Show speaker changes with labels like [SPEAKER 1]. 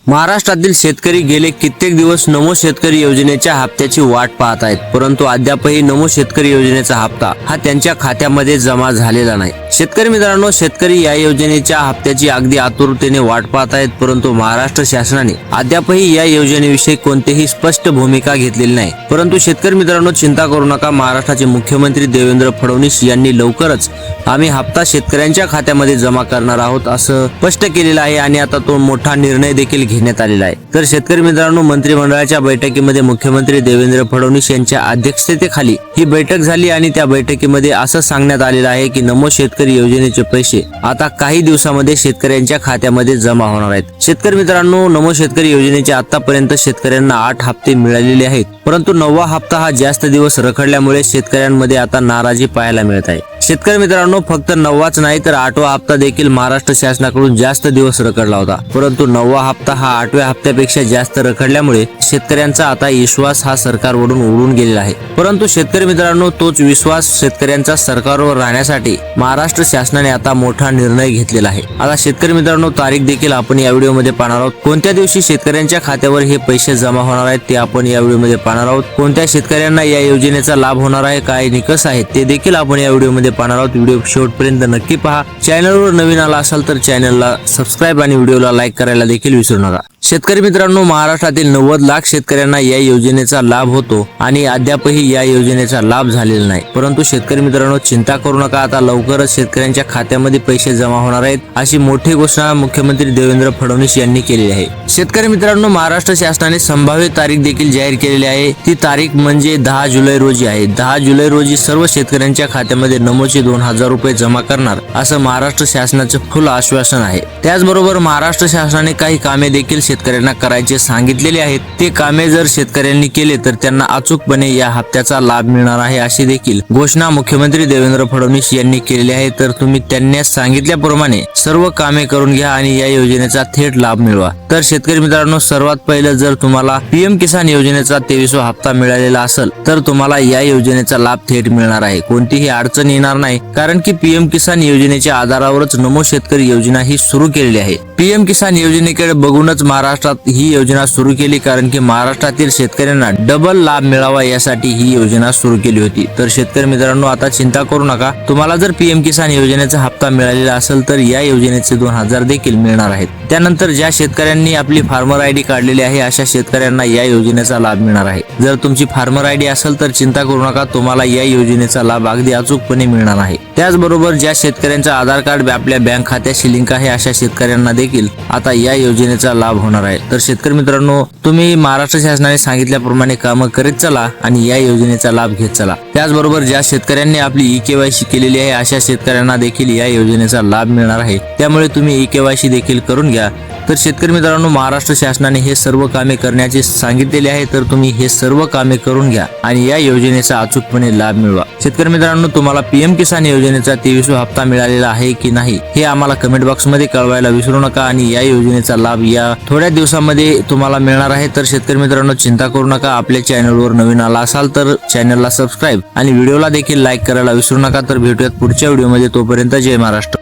[SPEAKER 1] महाराष्ट्रातील शेतकरी गेले कित्येक दिवस नमो शेतकरी योजनेच्या हप्त्याची वाट पाहत आहेत, परंतु अद्यापही नमो शेतकरी योजनेचा हप्ता हा त्यांच्या खात्यामध्ये जमा झालेला नाही। शेतकरी मित्रांनो, शेतकरी या योजनेच्या हप्त्याची अगदी आतुरतेने वाट पाहत आहेत, परंतु महाराष्ट्र शासनाने अद्यापही या योजनेविषयी कोणतीही स्पष्ट भूमिका घेतलेली नाही। परंतु शेतकरी मित्रांनो, चिंता करू नका, महाराष्ट्राचे मुख्यमंत्री देवेंद्र फडणवीस यांनी लवकरच आम्ही हप्ता शेतकऱ्यांच्या खात्यामध्ये जमा करणार आहोत असं स्पष्ट केलेलं आहे आणि आता तो मोठा निर्णय देखील घेण्यात आलेला आहे। तर शेतकरी मित्रांनो, मंत्रिमंडळाच्या बैठकीमध्ये मुख्यमंत्री देवेंद्र फडणवीस यांच्या अध्यक्षतेखाली ही बैठक झाली आणि त्या बैठकीमध्ये असं सांगण्यात आलेलं आहे की नमो शेतकरी योजनेचे पैसे आता काही दिवसांमध्ये शेतकऱ्यांच्या खात्यामध्ये जमा होणार आहेत। शेतकरी मित्रांनो, नमो शेतकरी योजनेचे आतापर्यंत शेतकऱ्यांना 8 हप्ते मिळालेले आहेत, परंतु 9वा हप्ता हा जास्त दिवस रखडल्यामुळे शेतकऱ्यांमध्ये आता नाराजी पाहायला मिळत आहे। शेतकरी मित्रांनो, फक्त 9वाच नाही तर 8वा हप्ता देखील महाराष्ट्र शासनाकडून जास्त दिवस रखडला होता, परंतु 9वा हप्ता हा 8व्या हप्त्यापेक्षा जास्त रखडल्यामुळे शेतकऱ्यांचा आता विश्वास हा सरकारवरून उडून गेलेला आहे। परंतु शेतकरी मित्रांनो, तोच विश्वास शेतकऱ्यांचा सरकारवर राहण्यासाठी महाराष्ट्र शासनाने आता मोठा निर्णय घेतलेला आहे। आता शेतकरी मित्रांनो, तारीख देखील आपण या व्हिडिओमध्ये पाहणार आहोत। कोणत्या दिवशी शेतकऱ्यांच्या खात्यावर हे पैसे जमा होणार आहेत ते आपण या व्हिडिओमध्ये पाहणार आहोत। कोणत्या शेतकऱ्यांना या योजनेचा लाभ होणार आहे, काय निकष आहेत ते देखील आपण या व्हिडिओमध्ये पाहणार आहोत। व्हिडिओ शेवटपर्यंत नक्की पहा। चॅनलवर नवीन आला असाल तर चॅनलला सबस्क्राइब आणि व्हिडिओला लाईक करायला देखील विसरू नका। शेतकरी मित्रांनो, महाराष्ट्रातील 90 लाख शेतकऱ्यांना या योजनेचा लाभ होतो आणि अद्यापही या योजनेचा लाभ झालेला नाही। परंतु शेतकरी मित्रांनो, चिंता करू नका, आता लवकरच शेतकऱ्यांच्या खात्यामध्ये पैसे जमा होणार आहेत अशी मोठी घोषणा मुख्यमंत्री देवेंद्र फडणवीस यांनी केली आहे। शेतकरी मित्रांनो, महाराष्ट्र शासनाने संभाव्य तारीख देखील जाहीर केलेली आहे। ती तारीख म्हणजे 10 जुलै रोजी आहे। 10 जुलै रोजी सर्व शेतकऱ्यांच्या खात्यामध्ये नमोचे 2000 रुपये जमा करणार असं महाराष्ट्र शासनाचं फुल आश्वासन आहे। त्याचबरोबर महाराष्ट्र शासनाने काही कामे देखील शेतकऱ्यांना करायचे सांगितलेले आहेत। ते कामे जर शेतकऱ्यांनी केले तर त्यांना अचूकपणे या हप्त्याचा लाभ मिळणार आहे अशी देखील घोषणा मुख्यमंत्री देवेंद्र फडणवीस यांनी केलेली आहे। तर तुम्ही त्यांनी सांगितल्याप्रमाणे सर्व कामे करून घ्या आणि या योजनेचा थेट लाभ मिळवा। तर शेतकरी मित्रांनो, सर्वात पहिलं जर तुम्हाला पीएम किसान योजनेचा 23वा हप्ता मिळालेला असेल तर तुम्हाला या योजनेचा लाभ थेट मिळणार आहे। कोणतीही अडचण येणार नाही, कारण की पीएम किसान योजनेच्या आधारावरच नमो शेतकरी योजना ही सुरू केलेली आहे। पीएम किसान योजनेकडे बघूनच महाराष्ट्रात ही योजना सुरू केली, कारण की महाराष्ट्रातील शेतकऱ्यांना डबल लाभ मिळावा यासाठी ही योजना सुरू केली होती। तर शेतकरी मित्रांनो, आता चिंता करू नका, तुम्हाला जर पीएम किसान योजनेचा हप्ता मिळालेला असेल तर या योजनेचे 2000 देखील मिळणार आहेत। त्यानंतर ज्या शेतकऱ्यांनी आपली फार्मर आयडी काढलेली आहे अशा शेतकऱ्यांना या योजनेचा लाभ मिळणार आहे। जर तुमची फार्मर आयडी असेल तर चिंता करू नका, तुम्हाला या योजनेचा लाभ अगदी अचूकपणे मिळणार आहे। त्याचबरोबर ज्या शेतकऱ्यांचं आधार कार्ड आपल्या बँक खात्याशी लिंक आहे अशा शेतकऱ्यांना देखील आता या योजनेचा लाभ होणार आहे। तर शेतकरी मित्रांनो, तुम्ही महाराष्ट्र शासनाने सांगितल्याप्रमाणे कामं करीत चला आणि या योजनेचा लाभ घेत चला। त्याचबरोबर ज्या शेतकऱ्यांनी आपली ई-केवायसी केलेली आहे अशा शेतकऱ्यांना देखील या योजनेचा लाभ मिळणार आहे। त्यामुळे तुम्ही ई-केवायसी देखील करून घ्या। तर शेतकरी मित्रांनो, महाराष्ट्र शासनाने हे सर्व कामे करण्याचे सांगितलेले आहे, तर तुम्ही हे सर्व कामे करून घ्या आणि या योजनेचा अचूकपणे लाभ मिळवा। शेतकरी मित्रांनो, तुम्हाला पीएम किसान योजनेचा 23वा हप्ता मिळालेला आहे की नाही हे आम्हाला कमेंट बॉक्स मध्ये कळवायला विसरू नका आणि या योजनेचा लाभ या थोड्या दिवसामध्ये तुम्हाला मिळणार आहे। तर शेतकरी मित्रांनो, चिंता करू नका, आपल्या चॅनलवर नवीन आला असाल तर चॅनलला सबस्क्राइब आणि व्हिडिओला देखील लाईक करायला विसरू नका। तर भेटूयात पुढच्या व्हिडिओमध्ये, तोपर्यंत जय महाराष्ट्र।